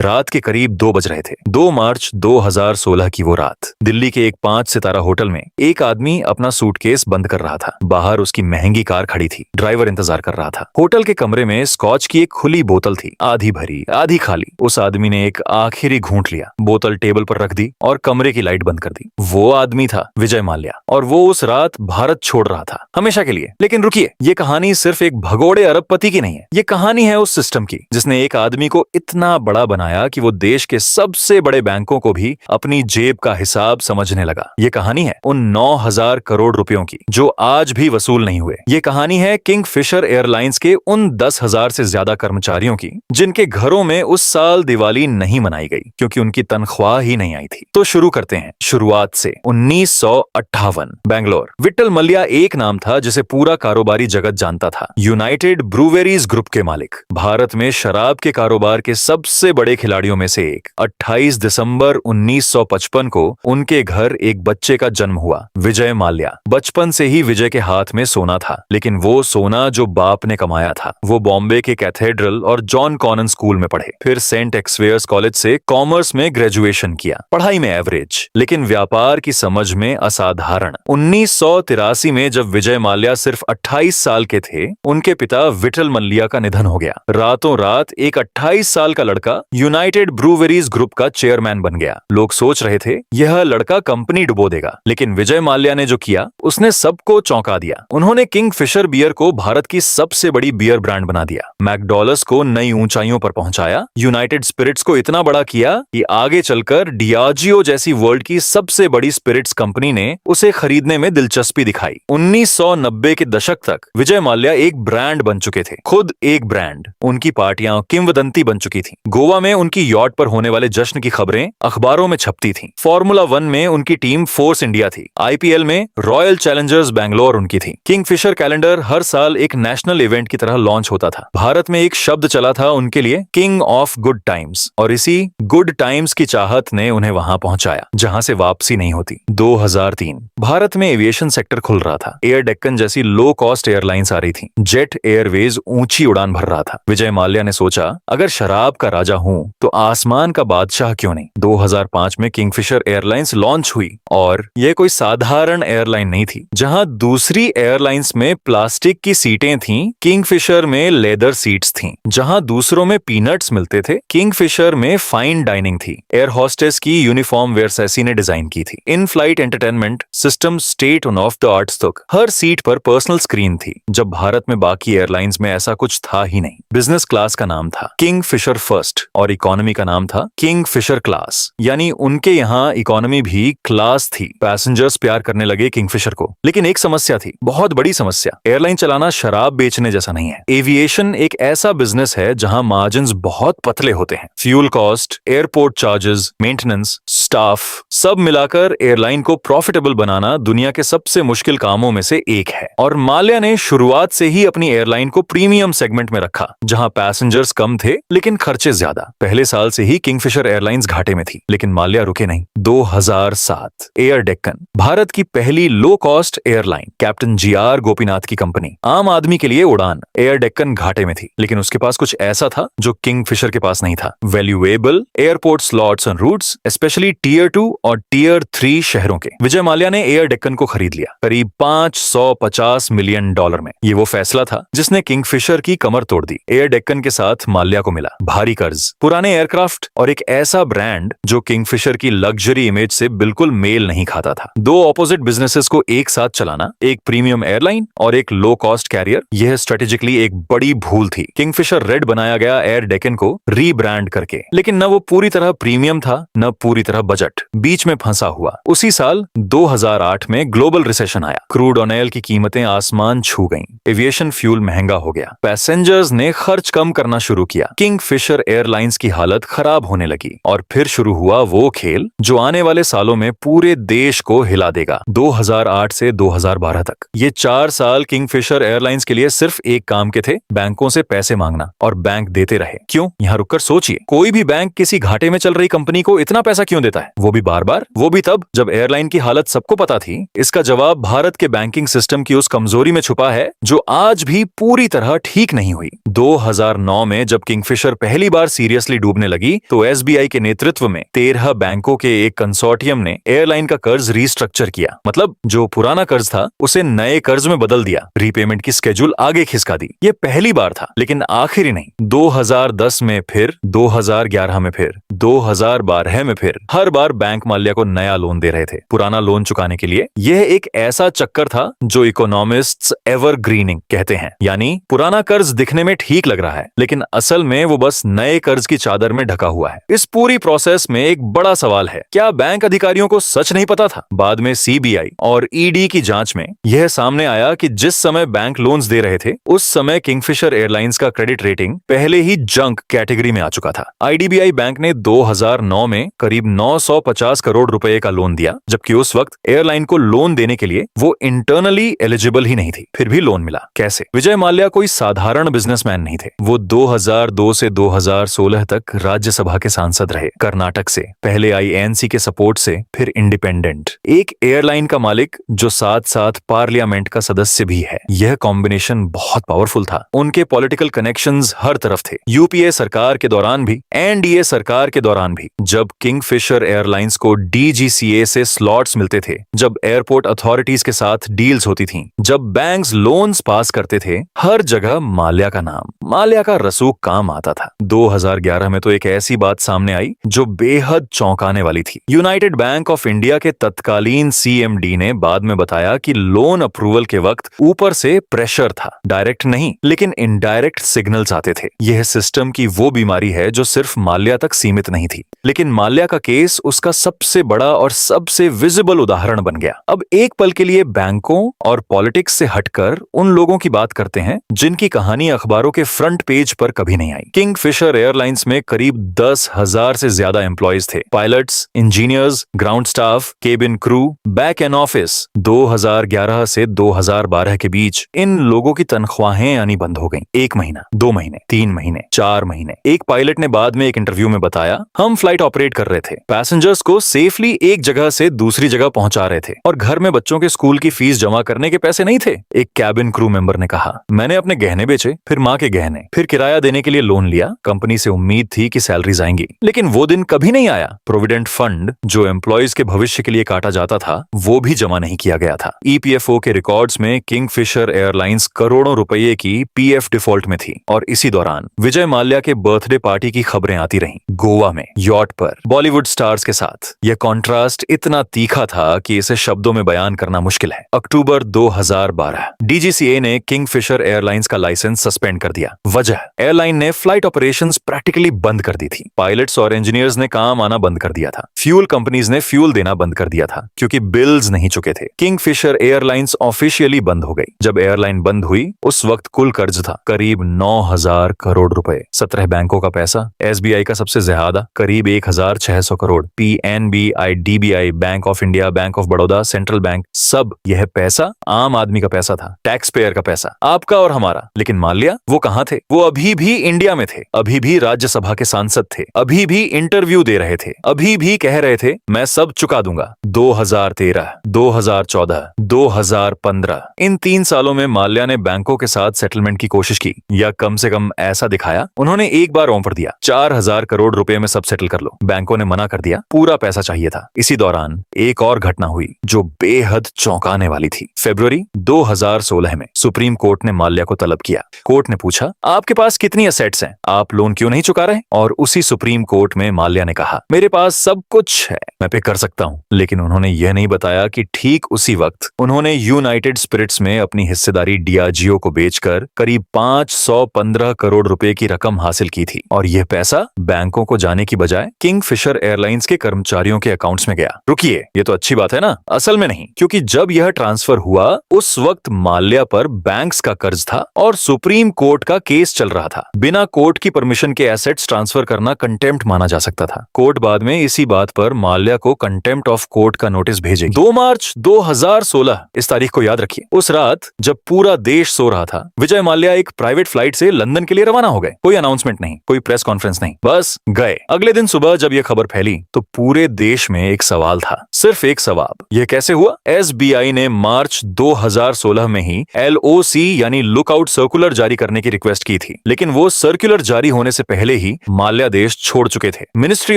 रात के करीब 2 बज रहे थे। 2 मार्च 2016 की वो रात। दिल्ली के एक 5 सितारा होटल में एक आदमी अपना सूटकेस बंद कर रहा था। बाहर उसकी महंगी कार खड़ी थी। ड्राइवर इंतजार कर रहा था। होटल के कमरे में स्कॉच की एक खुली बोतल थी, आधी भरी आधी खाली। उस आदमी ने एक आखिरी घूंट लिया, बोतल टेबल पर रख दी और कमरे की लाइट बंद कर दी। वो आदमी था विजय माल्या, और वो उस रात भारत छोड़ रहा था, हमेशा के लिए। लेकिन रुकिए, ये कहानी सिर्फ एक भगोड़े अरबपति की नहीं है। ये कहानी है उस सिस्टम की जिसने एक आदमी को इतना बड़ा बनाया कि वो देश के सबसे बड़े बैंकों को भी अपनी जेब का हिसाब समझने लगा। ये कहानी है उन 9,000 करोड़ रुपयों की जो आज भी वसूल नहीं हुए। ये कहानी है किंगफिशर एयरलाइंस के उन 10,000 से ज्यादा कर्मचारियों की जिनके घरों में उस साल दिवाली नहीं मनाई गई क्योंकि उनकी तनख्वाह ही नहीं आई थी। तो शुरू करते हैं शुरुआत से। 1958 बेंगलोर। विट्ठल मल्ल्या एक नाम था जिसे पूरा कारोबारी जगत जानता था। यूनाइटेड ब्रूवेरीज ग्रुप के मालिक, भारत में शराब के कारोबार के सबसे बड़े खिलाड़ियों में से एक। 28 दिसंबर 1955 को उनके घर एक बच्चे का जन्म हुआ, विजय माल्या। बचपन से ही विजय के हाथ में सोना था, लेकिन वो सोना जो बाप ने कमाया था। वो बॉम्बे के कैथेड्रल और जॉन कॉनन स्कूल में पढ़े, फिर सेंट एक्सवेयर्स कॉलेज से कॉमर्स में ग्रेजुएशन किया। पढ़ाई में एवरेज, लेकिन व्यापार की समझ में असाधारण। 1983 में जब विजय माल्या सिर्फ 28 साल के थे, उनके पिता विट्ठल मल्ल्या का निधन हो गया। रातों रात एक 28 साल का लड़का यूनाइटेड ब्रूवेरीज ग्रुप का चेयरमैन बन गया। लोग सोच रहे थे यह लड़का कंपनी डुबो देगा, लेकिन विजय माल्या ने जो किया उसने सबको चौंका दिया। उन्होंने किंगफिशर बियर को भारत की सबसे बड़ी बियर ब्रांड बना दिया, मैकडॉलर्स को नई ऊंचाइयों पर पहुंचाया, यूनाइटेड स्पिरिट्स को इतना बड़ा किया कि आगे चलकर डियाजियो जैसी वर्ल्ड की सबसे बड़ी स्पिरिट्स कंपनी ने उसे खरीदने में दिलचस्पी दिखाई। 1990 के दशक तक विजय माल्या एक ब्रांड बन चुके थे, खुद एक ब्रांड। उनकी पार्टियां किंवदंती बन चुकी थी। गोवा में उनकी यॉट पर होने वाले जश्न की खबरें अखबारों में छपती थीं। फॉर्मूला 1 में उनकी टीम फोर्स इंडिया थी। आईपीएल में रॉयल चैलेंजर्स बैंगलोर उनकी थी। किंगफिशर कैलेंडर हर साल एक नेशनल इवेंट की तरह लॉन्च होता था। भारत में एक शब्द चला था उनके लिए, किंग ऑफ गुड टाइम्स, और इसी गुड टाइम्स की चाहत ने उन्हें वहां पहुंचाया जहां से वापसी नहीं होती। 2003 भारत में एविएशन सेक्टर खुल रहा था। एयर डेक्कन जैसी लो कॉस्ट एयरलाइंस आ रही थी। जेट एयरवेज ऊंची उड़ान भर रहा था। विजय माल्या ने सोचा, अगर शराब का राजा हूं तो आसमान का बादशाह क्यों नहीं। 2005 में किंगफिशर एयरलाइंस लॉन्च हुई, और यह कोई साधारण एयरलाइन नहीं थी। जहां दूसरी एयरलाइंस में प्लास्टिक की सीटें थीं, किंगफिशर में लेदर सीट्स थीं। जहां दूसरों में पीनट्स मिलते थे, किंगफिशर में फाइन डाइनिंग थी। एयर हॉस्टेस की यूनिफॉर्म वेरसैसी ने डिजाइन की थी। In flight entertainment system state of the arts तक। हर सीट पर पर्सनल स्क्रीन थी, जब भारत में बाकी एयरलाइंस में ऐसा कुछ था ही नहीं। बिजनेस क्लास का नाम था किंगफिशर फर्स्ट और इकोनॉमी का नाम था किंगफिशर क्लास, यानी उनके यहाँ इकोनॉमी भी क्लास थी। पैसेंजर्स प्यार करने लगे किंगफिशर को, लेकिन एक समस्या थी, बहुत बड़ी समस्या। एयरलाइन चलाना शराब बेचने जैसा नहीं है। एविएशन एक ऐसा बिजनेस है जहां मार्जिन्स बहुत पतले होते हैं। Fuel cost, airport charges, maintenance, staff, सब मिलाकर एयरलाइन को प्रॉफिटेबल बनाना दुनिया के सबसे मुश्किल कामों में से एक है। और माल्या ने शुरुआत से ही अपनी एयरलाइन को प्रीमियम सेगमेंट में रखा, जहां पैसेंजर्स कम थे लेकिन खर्चे ज्यादा। पहले साल से ही किंगफिशर एयरलाइंस घाटे में थी, लेकिन माल्या रुके नहीं। 2007 एयर डेक्कन, भारत की पहली low cost airline, captain GR Gopinath की कंपनी। आम आदमी के लिए उड़ान। एयर डेक्कन घाटे में थी, लेकिन उसके पास कुछ ऐसा था जो किंगफिशर के पास नहीं था। Valuable airport slots and routes, especially tier 2 और टियर 3 शहरों के। विजय माल्या ने एयर डेक्कन को खरीद लिया करीब $550 मिलियन में। ये वो फैसला था जिसने किंगफिशर की कमर तोड़ दी। एयर डेक्कन के साथ माल्या को मिला भारी कर्ज, पुराने एयरक्राफ्ट और एक ऐसा ब्रांड जो किंगफिशर की लग्जरी इमेज से बिल्कुल मेल नहीं खाता था। दो ऑपोजिट बिजनेसेस को एक साथ चलाना, एक प्रीमियम एयरलाइन और एक लो कॉस्ट कैरियर, यह स्ट्रेटेजिकली एक बड़ी भूल थी। किंगफिशर रेड बनाया गया एयर डेक्कन को रीब्रांड करके, लेकिन न वो पूरी तरह प्रीमियम था न पूरी तरह बजट, बीच में फंसा हुआ। उसी साल 2008 में ग्लोबल रिसेशन आया। क्रूड ऑयल की कीमतें आसमान छू गईं। एविएशन फ्यूल महंगा हो गया। पैसेंजर्स ने खर्च कम करना शुरू किया। किंगफिशर एयरलाइंस की हालत खराब होने लगी, और फिर शुरू हुआ वो खेल जो आने वाले सालों में पूरे देश को हिला देगा। 2008 से 2012 तक ये 4 साल किंगफिशर एयरलाइंस के लिए सिर्फ एक काम के थे, बैंकों से पैसे मांगना, और बैंक देते रहे। क्यों? यहाँ रुककर सोचिए, कोई भी बैंक किसी घाटे में चल रही कंपनी को इतना पैसा क्यों देता है, वो भी बार बार, वो भी तब जब एयरलाइन की हालत सबको पता थी। इसका जवाब भारत के बैंकिंग सिस्टम की उस कमजोरी में छुपा है जो आज भी पूरी तरह ठीक नहीं हुई। 2009 में जब किंगफिशर पहली बार सीरियसली सीरियसली डूबने लगी तो एसबीआई के नेतृत्व में 13 बैंकों के एक कंसोर्टियम ने एयरलाइन का कर्ज रीस्ट्रक्चर किया। मतलब जो पुराना कर्ज था उसे नए कर्ज में बदल दिया, रीपेमेंट की स्केड्यूल आगे खिसका दी। ये पहली बार था, लेकिन आखिर ही नहीं। 2010 में फिर, 2011 में फिर, 2012 में फिर, हर बार बैंक माल्या को नया लोन दे रहे थे पुराना लोन चुकाने के लिए। यह एक ऐसा चक्कर था जो इकोनॉमिस्ट्स एवरग्रीनिंग कहते हैं, यानी पुराना कर्ज दिखने में ठीक लग रहा है लेकिन असल में वो बस नए कर्ज की चादर में ढका हुआ है। इस पूरी प्रोसेस में एक बड़ा सवाल है, क्या बैंक अधिकारियों को सच नहीं पता था? बाद में सीबीआई और ईडी की जांच में यह सामने आया कि जिस समय बैंक लोन्स दे रहे थे उस समय किंगफिशर एयरलाइंस का क्रेडिट रेटिंग पहले ही जंक कैटेगरी में आ चुका था। आईडीबीआई बैंक ने 2009 में करीब 950 करोड़ रुपए का लोन दिया, जबकि उस वक्त एयरलाइन को लोन देने के लिए वो इंटरनली एलिजिबल ही नहीं थी, फिर भी लोन मिला। कैसे? विजय माल्या कोई साधारण बिजनेसमैन नहीं थे। वो 2002 से 2016 तक राज्यसभा के सांसद रहे, कर्नाटक से, पहले आई एएनसी के सपोर्ट से, फिर इंडिपेंडेंट, एक एयरलाइन का मालिक जो साथ साथ पार्लियामेंट का सदस्य भी है। यह कॉम्बिनेशन बहुत पावरफुल था। उनके पॉलिटिकल कनेक्शंस हर तरफ थे। यूपीए सरकार के दौरान भी, एनडीए सरकार के दौरान भी, जब किंगफिशर एयरलाइंस को डीजीसीए से स्लॉट्स मिलते थे, जब एयरपोर्ट अथॉरिटीज के साथ डील्स होती थीं, जब बैंक्स लोन्स पास करते थे, हर जगह माल्या का नाम, माल्या का रसूख काम आता था। 2011 में तो एक ऐसी बात सामने आई जो बेहद चौंकाने वाली थी। यूनाइटेड बैंक ऑफ इंडिया के तत्कालीन सीएमडी ने बाद में बताया कि लोन अप्रूवल के वक्त ऊपर से प्रेशर था, डायरेक्ट नहीं लेकिन इनडायरेक्ट सिग्नल्स आते थे। यह सिस्टम की वो बीमारी है जो सिर्फ माल्या तक सीमित नहीं थी, लेकिन माल्या का केस उसका सबसे बड़ा और सबसे विजिबल उदाहरण बन गया। अब एक पल के लिए बैंकों और पॉलिटिक्स से हटकर उन लोगों की बात करते हैं जिनकी कहानी अखबारों के फ्रंट पेज पर कभी नहीं आई। किंगफिशर एयरलाइंस में करीब 10,000 से ज्यादा एम्प्लॉयज थे, pilots, engineers, ground staff, cabin crew, back and office. 2011 से 2012 के बीच इन लोगों की तनख्वाहें आनी बंद हो गईं। 1 महीना, 2 महीने, 3 महीने, 4 महीने। एक पायलट ने बाद में एक इंटरव्यू में बताया, हम फ्लाइट ऑपरेट कर रहे थे, पैसेंजर्स को सेफली एक जगह से दूसरी जगह पहुंचा रहे थे और घर में बच्चों के स्कूल की फीस जमा करने के पैसे नहीं थे। एक कैबिन क्रू मेंबर ने कहा, मैंने अपने गहने बेचे, फिर माँ के गहने, फिर किराया देने के लिए लोन लिया। कंपनी से उम्मीद थी कि सैलरीज आएंगी, लेकिन वो दिन कभी नहीं आया। प्रोविडेंट फंड जो एम्प्लॉयज के भविष्य के लिए काटा जाता था वो भी जमा नहीं किया गया था। ईपीएफओ के रिकॉर्ड्स में किंगफिशर एयरलाइंस करोड़ों रुपए की पीएफ डिफॉल्ट में थी। और इसी दौरान विजय माल्या के बर्थडे पार्टी की खबरें आती रहीं, गोवा में यॉट पर बॉलीवुड स्टार्स के साथ। यह कॉन्ट्रास्ट इतना तीखा था कि इसे शब्दों में बयान करना मुश्किल है। अक्टूबर 2012 डीजीसीए ने किंगफिशर एयरलाइंस का लाइसेंस सस्पेंड कर दिया। वजह, एयरलाइन ने फ्लाइट ऑपरेशंस प्रैक्टिकली बंद कर दी थी। पायलट्स और इंजीनियर्स ने काम आना बंद कर दिया था। फ्यूल कंपनीज ने फ्यूल देना बंद कर दिया था क्योंकि बिल्स नहीं चुके थे। किंगफिशर एयरलाइंस ऑफिशियली बंद हो गई। जब एयरलाइन बंद हुई उस वक्त कुल कर्ज था करीब 9,000 करोड़ रुपए। 17 बैंकों का पैसा, एसबीआई का सबसे ज्यादा करीब 1,600 crore, PNB, IDBI, bank of India, bank of Baroda, central bank, सब यह पैसा आम आदमी का पैसा था, टैक्स पेयर का पैसा, आपका और हमारा। लेकिन माल्या वो कहां थे? वो अभी भी इंडिया में थे, अभी भी राज्यसभा के सांसद थे, अभी भी इंटरव्यू दे रहे थे, अभी भी कह रहे थे मैं सब चुका दूंगा। 2013, 2014, 2015 इन 3 सालों में माल्या ने बैंकों के साथ सेटलमेंट की कोशिश की, या कम से कम ऐसा दिखाया। उन्होंने एक बार ऑफर दिया, 4,000 करोड़ रुपए में सब सेटल कर लो। बैंकों ने मना कर दिया, पूरा पैसा चाहिए था। इसी दौरान एक और घटना हुई जो बेहद चौंकाने वाली थी। फरवरी 2016 में सुप्रीम कोर्ट ने माल्या को तलब किया। कोर्ट ने पूछा, आपके पास कितनी असेट्स हैं, आप लोन क्यों नहीं चुका रहे? और उसी सुप्रीम कोर्ट में माल्या ने कहा, मेरे पास सब कुछ है, मैं पे कर सकता हूं। लेकिन उन्होंने यह नहीं बताया कि ठीक उसी वक्त उन्होंने यूनाइटेड स्पिरिट्स में अपनी हिस्सेदारी डियाजियो को बेचकर करीब 515 करोड़ रुपए की रकम हासिल की थी। और यह पैसा बैंकों को जाने की बजाय किंगफिशर एयरलाइंस के कर्मचारियों के अकाउंट्स में गया। रुकिए, ये तो अच्छी बात है ना? असल में नहीं, क्योंकि जब यह ट्रांसफर हुआ उस वक्त माल्या पर बैंक्स का कर्ज था और सुप्रीम कोर्ट का केस चल रहा था। बिना कोर्ट की परमिशन के एसेट्स ट्रांसफर करना कंटेम्प्ट माना जा सकता था। कोर्ट बाद में इसी बात पर माल्या को कंटेम्प्ट ऑफ कोर्ट का नोटिस भेजेगी। 2 मार्च 2016, इस तारीख को याद रखिए। उस रात जब पूरा देश सो रहा था, विजय माल्या एक प्राइवेट फ्लाइट से लंदन के लिए रवाना हो गए। कोई अनाउंसमेंट नहीं, कोई प्रेस कॉन्फ्रेंस नहीं, बस गए। अगले दिन सुबह जब यह खबर फैली तो पूरे देश में एक सवाल था, सिर्फ एक सवाल, यह कैसे हुआ? एसबीआई ने मार्च 2016 में ही LOC यानी लुकआउट सर्कुलर जारी करने की रिक्वेस्ट की थी, लेकिन वो सर्कुलर जारी होने से पहले ही माल्या देश छोड़ चुके थे। मिनिस्ट्री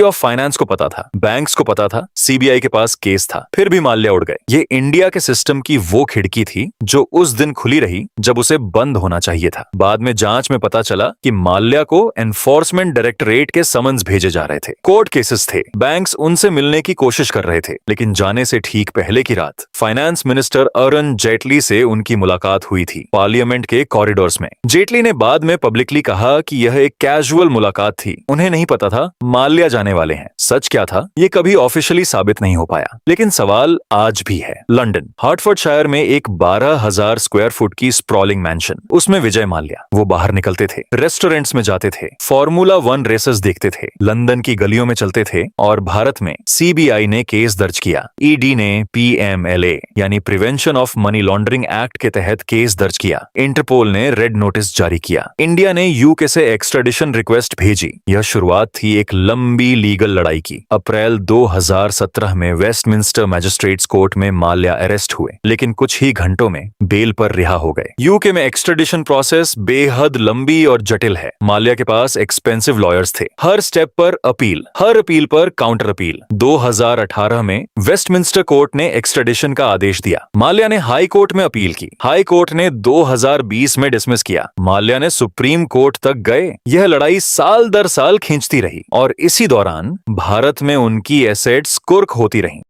ऑफ फाइनेंस को पता था, बैंक्स को पता था, सीबीआई के पास केस था, फिर भी माल्या उड़ गए। ये इंडिया के सिस्टम की वो खिड़की थी जो उस दिन खुली रही जब उसे बंद होना चाहिए था। बाद में जांच में पता चला कि माल्या को एनफोर्समेंट डायरेक्टरेट के समन्स भेजे जा रहे थे, कोर्ट केसेस थे, बैंक्स उनसे मिलने की कोशिश कर रहे थे, लेकिन जाने से ठीक पहले की रात फाइनेंस मिनिस्टर अरुण जेटली से उनकी मुलाकात हुई थी पार्लियामेंट के कॉरिडोर्स में। जेटली ने बाद में पब्लिकली कहा कि यह एक कैजुअल मुलाकात थी, उन्हें नहीं पता था माल्या जाने वाले हैं। सच क्या था ये कभी ऑफिशियली साबित नहीं हो पाया, लेकिन सवाल आज भी है। लंदन हार्टफोर्डशायर में एक 12,000 स्क्वायर फुट की स्प्रॉलिंग मैंशन, उसमें विजय माल्या। वो बाहर निकलते थे, रेस्टोरेंट्स में जाते थे, फॉर्मूला 1 रेसेस देखते थे, लंदन की गलियों में चलते थे, और भारत में सीबीआई ने केस दर्ज किया, ईडी ने PMLA यानी prevention of money laundering act के तहत केस दर्ज किया, इंटरपोल ने रेड नोटिस जारी किया, इंडिया ने यूके से एक्सट्रेडिशन रिक्वेस्ट भेजी। यह शुरुआत थी एक लंबी लीगल लड़ाई की। अप्रैल 2017 में वेस्टमिंस्टर मैजिस्ट्रेट्स कोर्ट में माल्या अरेस्ट हुए, लेकिन कुछ ही घंटों में बेल पर रिहा हो गए। यूके में एक्सट्रेडिशन प्रोसेस बेहद लंबी और जटिल है। माल्या के पास एक्सपेंसिव लॉयर्स थे, हर स्टेप पर अपील, हर अपील पर काउंटर अपील। 2018 में वेस्टमिंस्टर कोर्ट ने एक्सट्रेडिशन का आदेश दिया। माल्या ने हाई कोर्ट में अपील की, हाई कोर्ट ने 2020 में डिसमिस किया, माल्या ने सुप्रीम कोर्ट तक गए। यह लड़ाई साल दर साल खींचती रही और इसी दौरान भारत में उनकी एसेट्स कुर्क होती रहीं।